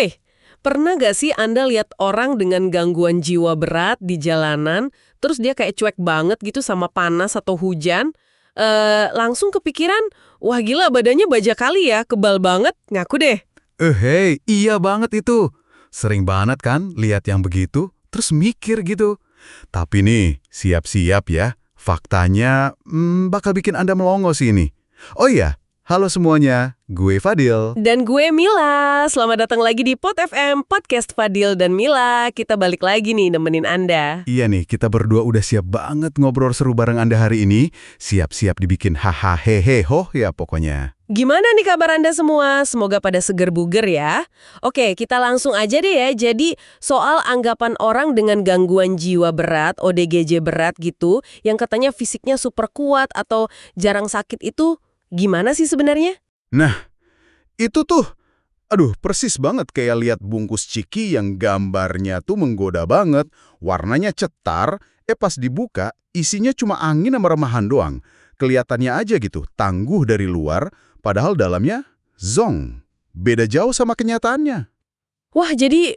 Weh, pernah gak sih Anda lihat orang dengan gangguan jiwa berat di jalanan, terus dia kayak cuek banget gitu sama panas atau hujan? Langsung kepikiran, wah gila badannya baja kali ya, kebal banget, ngaku deh. Hei, iya banget itu. Sering banget kan lihat yang begitu, terus mikir gitu. Tapi nih, siap-siap ya. Faktanya, bakal bikin Anda melongo sih ini. Oh iya, halo semuanya. Gue Fadil. Dan gue Mila, selamat datang lagi di Pod FM, Podcast Fadil dan Mila. Kita balik lagi nih nemenin Anda. Iya nih, kita berdua udah siap banget ngobrol seru bareng Anda hari ini. Siap-siap dibikin haha hehe hoh ya pokoknya. Gimana nih kabar Anda semua? Semoga pada seger buger ya. Oke, kita langsung aja deh ya. Jadi, soal anggapan orang dengan gangguan jiwa berat, ODGJ berat gitu, yang katanya fisiknya super kuat atau jarang sakit itu, gimana sih sebenarnya? Nah, itu tuh, aduh persis banget kayak lihat bungkus ciki yang gambarnya tuh menggoda banget. Warnanya cetar, pas dibuka, isinya cuma angin sama remahan doang. Kelihatannya aja gitu, tangguh dari luar, padahal dalamnya zong. Beda jauh sama kenyataannya. Wah, jadi,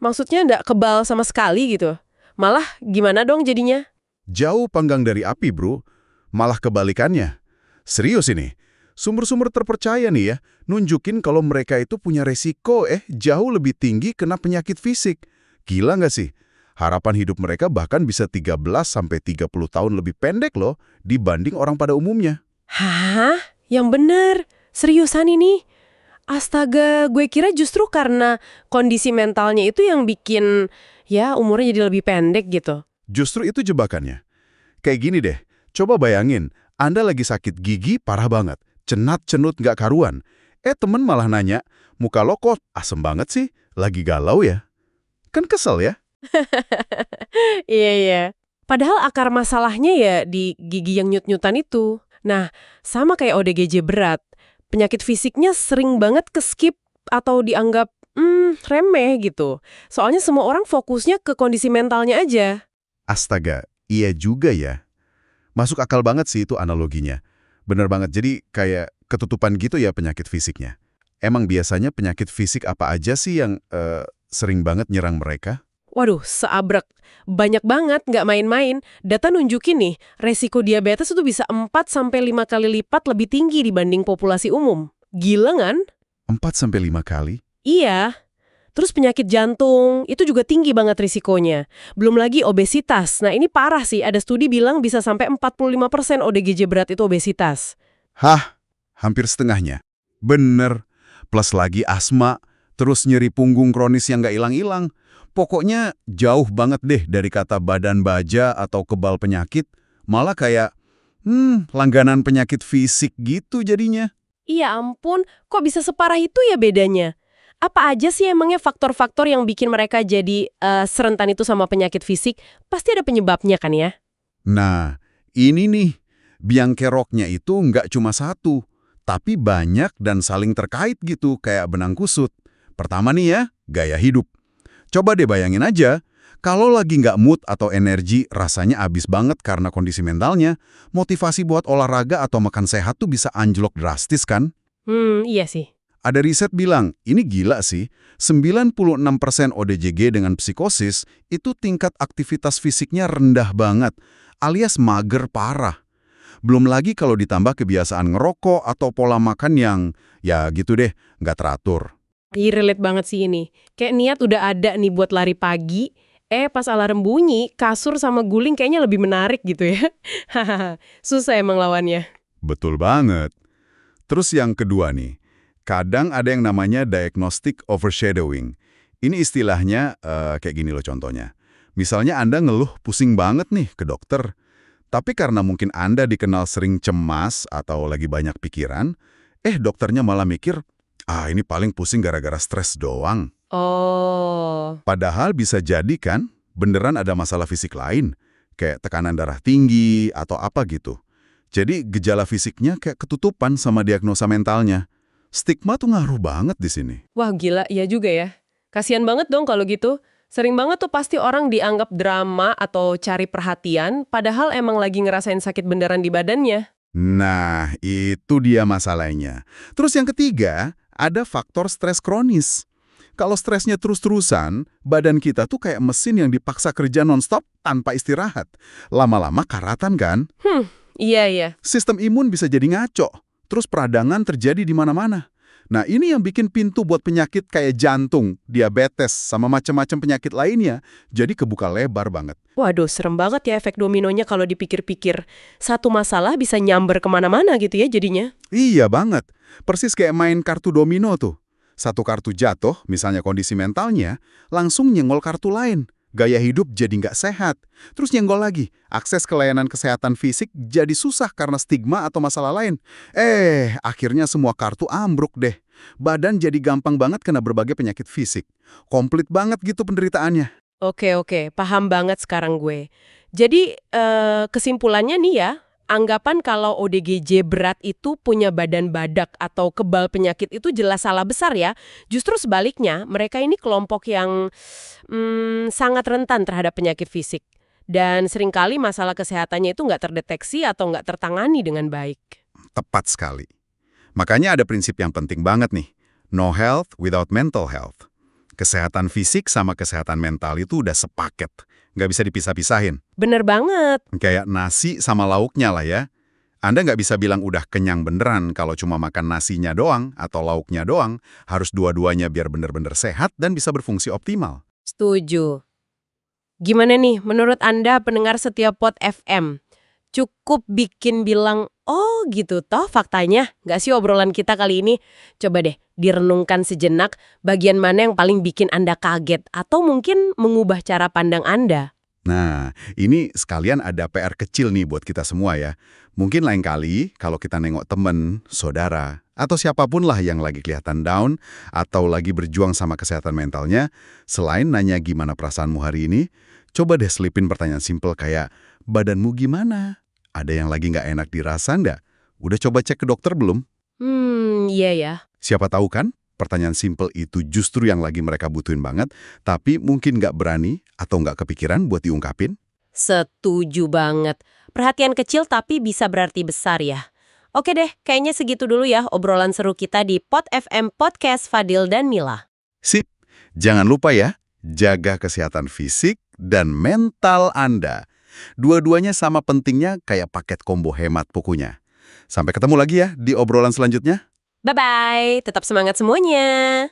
maksudnya nggak kebal sama sekali gitu? Malah gimana dong jadinya? Jauh panggang dari api, bro. Malah kebalikannya. Serius ini. Sumber-sumber terpercaya nih ya, nunjukin kalau mereka itu punya resiko jauh lebih tinggi kena penyakit fisik. Gila nggak sih? Harapan hidup mereka bahkan bisa 13-30 tahun lebih pendek loh dibanding orang pada umumnya. Hah? Yang bener? Seriusan ini? Astaga, gue kira justru karena kondisi mentalnya itu yang bikin, ya umurnya jadi lebih pendek gitu. Justru itu jebakannya. Kayak gini deh, coba bayangin, Anda lagi sakit gigi parah banget, cenat-cenut nggak karuan. Temen malah nanya, muka lo kok asem banget sih, lagi galau ya? Kan kesel ya? Iya, iya. Padahal akar masalahnya ya di gigi yang nyut-nyutan itu. Nah, sama kayak ODGJ berat, penyakit fisiknya sering banget ke-skip atau dianggap remeh gitu. Soalnya semua orang fokusnya ke kondisi mentalnya aja. Astaga, iya juga ya. Masuk akal banget sih itu analoginya. Bener banget, jadi kayak ketutupan gitu ya penyakit fisiknya. Emang biasanya penyakit fisik apa aja sih yang sering banget nyerang mereka? Waduh, seabrek. Banyak banget, nggak main-main. Data nunjukin nih, resiko diabetes itu bisa 4-5 kali lipat lebih tinggi dibanding populasi umum. Gila kan? 4-5 kali? Iya. Terus penyakit jantung, itu juga tinggi banget risikonya. Belum lagi obesitas. Nah ini parah sih, ada studi bilang bisa sampai 45% ODGJ berat itu obesitas. Hah? Hampir setengahnya. Bener. Plus lagi asma, terus nyeri punggung kronis yang nggak hilang-hilang. Pokoknya jauh banget deh dari kata badan baja atau kebal penyakit. Malah kayak, langganan penyakit fisik gitu jadinya. Iya ampun, kok bisa separah itu ya bedanya? Apa aja sih emangnya faktor-faktor yang bikin mereka jadi serentan itu sama penyakit fisik? Pasti ada penyebabnya kan ya? Nah, ini nih, biang keroknya itu nggak cuma satu, tapi banyak dan saling terkait gitu, kayak benang kusut. Pertama nih ya, gaya hidup. Coba deh bayangin aja, kalau lagi nggak mood atau energi rasanya abis banget karena kondisi mentalnya, motivasi buat olahraga atau makan sehat tuh bisa anjlok drastis kan? Iya sih. Ada riset bilang, ini gila sih, 96% ODGG dengan psikosis itu tingkat aktivitas fisiknya rendah banget, alias mager parah. Belum lagi kalau ditambah kebiasaan ngerokok atau pola makan yang, ya gitu deh, nggak teratur. Ih, relate banget sih ini. Kayak niat udah ada nih buat lari pagi, pas alarm bunyi, kasur sama guling kayaknya lebih menarik gitu ya. Hahaha, susah emang lawannya. Betul banget. Terus yang kedua nih, kadang ada yang namanya diagnostic overshadowing. Ini istilahnya kayak gini loh contohnya. Misalnya Anda ngeluh pusing banget nih ke dokter, tapi karena mungkin Anda dikenal sering cemas atau lagi banyak pikiran, dokternya malah mikir, ini paling pusing gara-gara stres doang. Oh, Padahal bisa jadi kan, beneran ada masalah fisik lain, kayak tekanan darah tinggi atau apa gitu. Jadi gejala fisiknya kayak ketutupan sama diagnosa mentalnya. Stigma tuh ngaruh banget di sini. wah gila, iya juga ya. Kasian banget dong kalau gitu. Sering banget tuh pasti orang dianggap drama atau cari perhatian, padahal emang lagi ngerasain sakit beneran di badannya. Nah, itu dia masalahnya. Terus yang ketiga, ada faktor stres kronis. Kalau stresnya terus-terusan, badan kita tuh kayak mesin yang dipaksa kerja nonstop tanpa istirahat. Lama-lama karatan kan? Iya, iya. Sistem imun bisa jadi ngaco, terus peradangan terjadi di mana-mana. Nah, ini yang bikin pintu buat penyakit kayak jantung, diabetes, sama macam-macam penyakit lainnya, jadi kebuka lebar banget. Waduh, serem banget ya efek dominonya kalau dipikir-pikir. Satu masalah bisa nyamber kemana-mana gitu ya jadinya. Iya banget, persis kayak main kartu domino tuh. Satu kartu jatuh, misalnya kondisi mentalnya, langsung nyenggol kartu lain. Gaya hidup jadi nggak sehat. Terus nyenggol lagi, akses ke layanan kesehatan fisik jadi susah karena stigma atau masalah lain. Akhirnya semua kartu ambruk deh. Badan jadi gampang banget kena berbagai penyakit fisik. Komplit banget gitu penderitaannya. Oke, paham banget sekarang gue. Jadi, kesimpulannya nih ya, anggapan kalau ODGJ berat itu punya badan badak atau kebal penyakit itu jelas salah besar ya. Justru sebaliknya, mereka ini kelompok yang sangat rentan terhadap penyakit fisik. Dan seringkali masalah kesehatannya itu nggak terdeteksi atau nggak tertangani dengan baik. Tepat sekali. Makanya ada prinsip yang penting banget nih. No health without mental health. Kesehatan fisik sama kesehatan mental itu udah sepaket. Nggak bisa dipisah-pisahin. Bener banget. Kayak nasi sama lauknya lah ya. Anda nggak bisa bilang udah kenyang beneran kalau cuma makan nasinya doang atau lauknya doang. Harus dua-duanya biar bener-bener sehat dan bisa berfungsi optimal. Setuju. Gimana nih menurut Anda pendengar setiap Pod FM? Cukup bikin bilang, oh gitu toh faktanya. Nggak sih obrolan kita kali ini? Coba deh direnungkan sejenak bagian mana yang paling bikin Anda kaget atau mungkin mengubah cara pandang Anda. Nah, ini sekalian ada PR kecil nih buat kita semua ya. Mungkin lain kali kalau kita nengok temen, saudara, atau siapapun lah yang lagi kelihatan down atau lagi berjuang sama kesehatan mentalnya, selain nanya gimana perasaanmu hari ini, coba deh selipin pertanyaan simpel kayak, badanmu gimana? Ada yang lagi nggak enak dirasa nggak? Udah coba cek ke dokter belum? Iya ya. Siapa tahu kan, pertanyaan simpel itu justru yang lagi mereka butuhin banget, tapi mungkin nggak berani atau nggak kepikiran buat diungkapin. Setuju banget. Perhatian kecil tapi bisa berarti besar ya. Oke deh, kayaknya segitu dulu ya obrolan seru kita di Pod FM Podcast Fadil dan Mila. Sip, jangan lupa ya, jaga kesehatan fisik dan mental Anda. Dua-duanya sama pentingnya kayak paket combo hemat pokoknya. Sampai ketemu lagi ya di obrolan selanjutnya. Bye-bye, tetap semangat semuanya.